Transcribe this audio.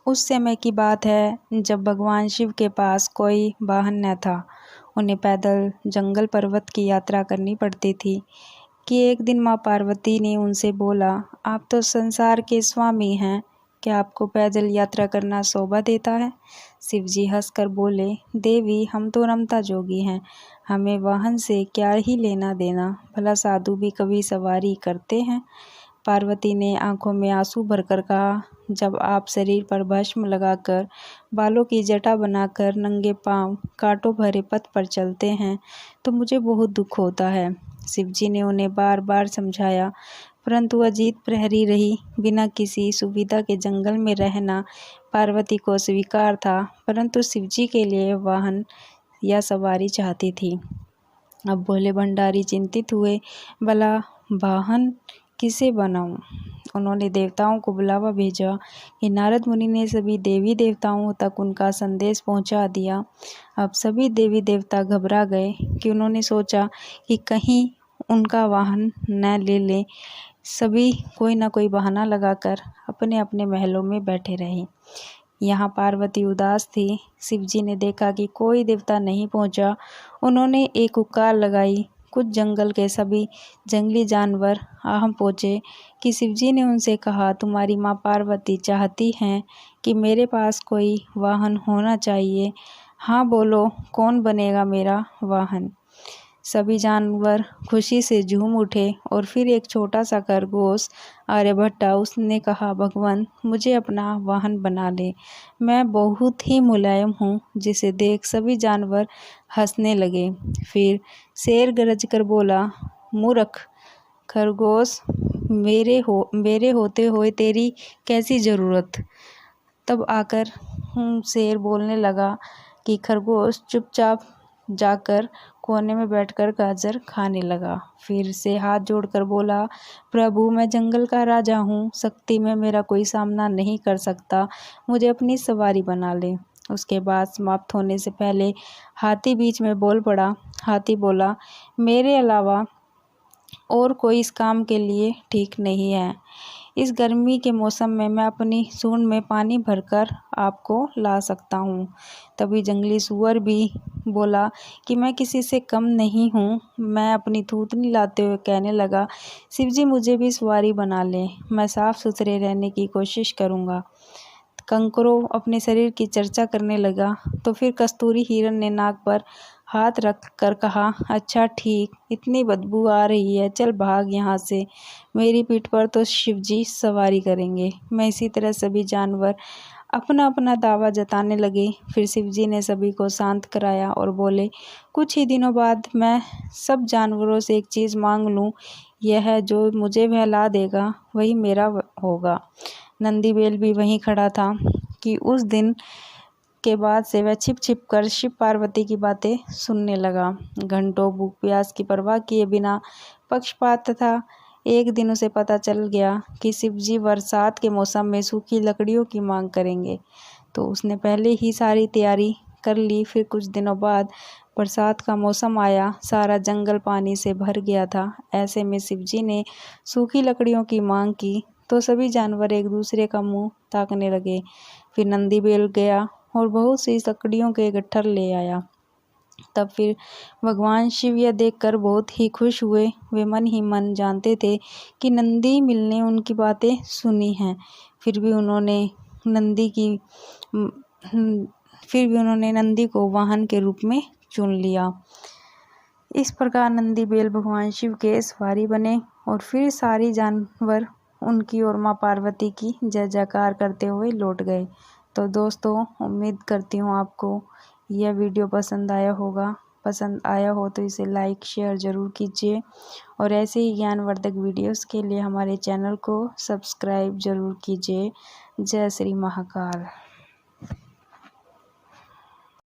उस समय की बात है जब भगवान शिव के पास कोई वाहन न था। उन्हें पैदल जंगल पर्वत की यात्रा करनी पड़ती थी कि एक दिन माँ पार्वती ने उनसे बोला, आप तो संसार के स्वामी हैं, क्या आपको पैदल यात्रा करना शोभा देता है? शिव जी हंसकर बोले, देवी हम तो रमता जोगी हैं, हमें वाहन से क्या ही लेना देना, भला साधु भी कभी सवारी करते हैं। पार्वती ने आंखों में आंसू भरकर कहा, जब आप शरीर पर भस्म लगाकर, बालों की जटा बनाकर नंगे पांव कांटों भरे पथ पर चलते हैं तो मुझे बहुत दुख होता है। शिवजी ने उन्हें बार बार समझाया, परंतु अजीत प्रहरी रही। बिना किसी सुविधा के जंगल में रहना पार्वती को स्वीकार था, परंतु शिवजी के लिए वाहन या सवारी चाहती थी। अब भोले भंडारी चिंतित हुए, भला वाहन किसे बनाऊं? उन्होंने देवताओं को बुलावा भेजा कि नारद मुनि ने सभी देवी देवताओं तक उनका संदेश पहुंचा दिया। अब सभी देवी देवता घबरा गए कि उन्होंने सोचा कि कहीं उनका वाहन न ले लें। सभी कोई ना कोई बहाना लगाकर अपने अपने महलों में बैठे रहे। यहाँ पार्वती उदास थी। शिवजी ने देखा कि कोई देवता नहीं पहुंचा। उन्होंने एक हुक्कार लगाई। कुछ जंगल के सभी जंगली जानवर आहम पहुँचे कि शिवजी ने उनसे कहा, तुम्हारी माँ पार्वती चाहती हैं कि मेरे पास कोई वाहन होना चाहिए। हाँ बोलो, कौन बनेगा मेरा वाहन? सभी जानवर खुशी से झूम उठे और फिर एक छोटा सा खरगोश आर्यभट्टा, उसने कहा, भगवान मुझे अपना वाहन बना ले, मैं बहुत ही मुलायम हूँ। जिसे देख सभी जानवर हंसने लगे। फिर शेर गरज कर बोला, मूर्ख खरगोश, मेरे होते हुए तेरी कैसी ज़रूरत? तब आकर शेर बोलने लगा कि खरगोश चुपचाप जाकर कोने में बैठकर गाजर खाने लगा। फिर से हाथ जोड़कर बोला, प्रभु मैं जंगल का राजा हूँ, शक्ति में मेरा कोई सामना नहीं कर सकता, मुझे अपनी सवारी बना ले। उसके बाद समाप्त होने से पहले हाथी बीच में बोल पड़ा। हाथी बोला, मेरे अलावा और कोई इस काम के लिए ठीक नहीं है। इस गर्मी के मौसम में मैं अपनी सूंड में पानी भरकर आपको ला सकता हूँ। तभी जंगली सूअर भी बोला कि मैं किसी से कम नहीं हूँ। मैं अपनी थूथनी लाते हुए कहने लगा, शिवजी मुझे भी सवारी बना लें, मैं साफ सुथरे रहने की कोशिश करूँगा। कंकरों अपने शरीर की चर्चा करने लगा तो फिर कस्तूरी हिरण ने नाक पर हाथ रख कर कहा, अच्छा ठीक, इतनी बदबू आ रही है, चल भाग यहाँ से, मेरी पीठ पर तो शिवजी सवारी करेंगे। मैं इसी तरह सभी जानवर अपना अपना दावा जताने लगे। फिर शिवजी ने सभी को शांत कराया और बोले, कुछ ही दिनों बाद मैं सब जानवरों से एक चीज़ मांग लूँ, यह जो मुझे बहला देगा वही मेरा होगा। नंदी बैल भी वहीं खड़ा था कि उस दिन के बाद से वह छिप छिप कर शिव पार्वती की बातें सुनने लगा। घंटों भूख प्यास की परवाह किए बिना पक्षपात तथा एक दिन उसे पता चल गया कि शिवजी बरसात के मौसम में सूखी लकड़ियों की मांग करेंगे, तो उसने पहले ही सारी तैयारी कर ली। फिर कुछ दिनों बाद बरसात का मौसम आया, सारा जंगल पानी से भर गया था। ऐसे में शिवजी ने सूखी लकड़ियों की मांग की तो सभी जानवर एक दूसरे का मुंह ताकने लगे। फिर नंदी बैल गया और बहुत सी लकड़ियों के गट्ठर ले आया। तब फिर भगवान शिव यह देखकर बहुत ही खुश हुए। वे मन ही मन जानते थे कि नंदी मिलने उनकी बातें सुनी हैं। फिर भी उन्होंने नंदी को वाहन के रूप में चुन लिया। इस प्रकार नंदी बैल भगवान शिव के सवारी बने और फिर सारी जानवर उनकी और माँ पार्वती की जय जयकार करते हुए लौट गए। तो दोस्तों, उम्मीद करती हूँ आपको यह वीडियो पसंद आया होगा। पसंद आया हो तो इसे लाइक शेयर ज़रूर कीजिए और ऐसे ही ज्ञानवर्धक वीडियोस के लिए हमारे चैनल को सब्सक्राइब ज़रूर कीजिए। जय श्री महाकाल।